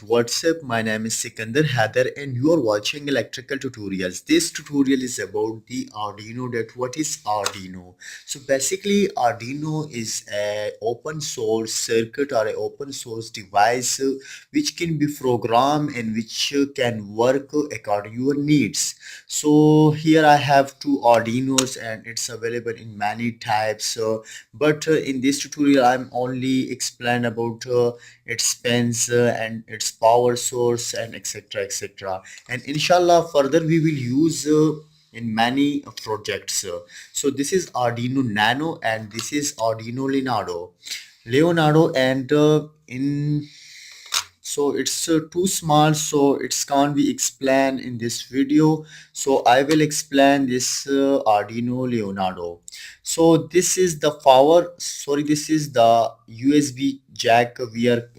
What's up? My name is Sikandar Haider and you are watching electrical tutorials. This tutorial is about the Arduino. That what is Arduino? So basically Arduino is a open source circuit or a open source device which can be programmed and which can work according to your needs. So here I have two Arduinos and it's available in many types. But in this tutorial I'm only explain about its pins and its power source and etc. And inshallah further we will use in many projects. So this is Arduino Nano and this is Arduino Leonardo and in so it's too small so it can't be explained in this video, so I will explain this Arduino Leonardo. So this is the power, sorry, this is the USB jack where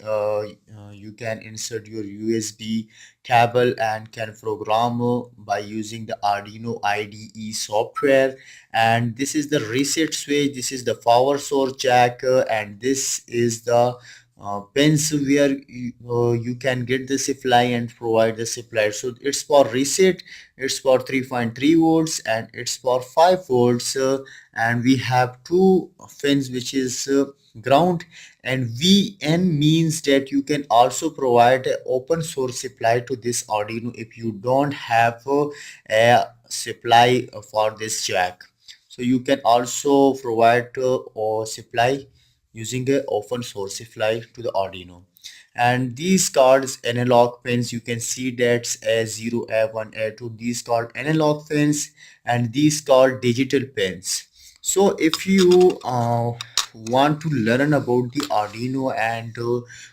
you can insert your USB cable and can program by using the Arduino IDE software. And this is the reset switch, this is the power source jack, and this is the pins where you can get the supply and provide the supply. So it's for reset, it's for 3.3 volts and it's for 5 volts, and we have two pins which is ground, and VN means that you can also provide a open source supply to this Arduino if you don't have a supply for this jack. So you can also provide or supply using a open source supply to the Arduino. And these cards analog pins, you can see that's A0, A1, A2, these called analog pins, and these called digital pins. So if you want to learn about the Arduino and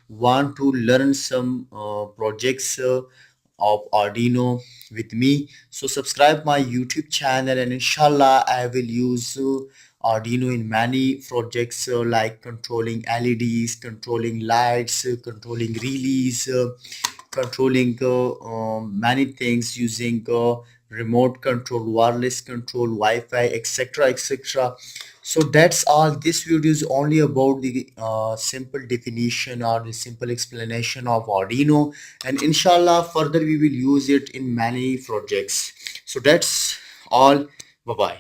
want to learn some projects of Arduino with me, so subscribe my YouTube channel and inshallah I will use Arduino in many projects like controlling LEDs, controlling lights, controlling relays, controlling many things using remote control, wireless control, Wi-Fi, etc. So that's all. This video is only about the simple definition or the simple explanation of Arduino, and inshallah further we will use it in many projects. So that's all. Bye bye.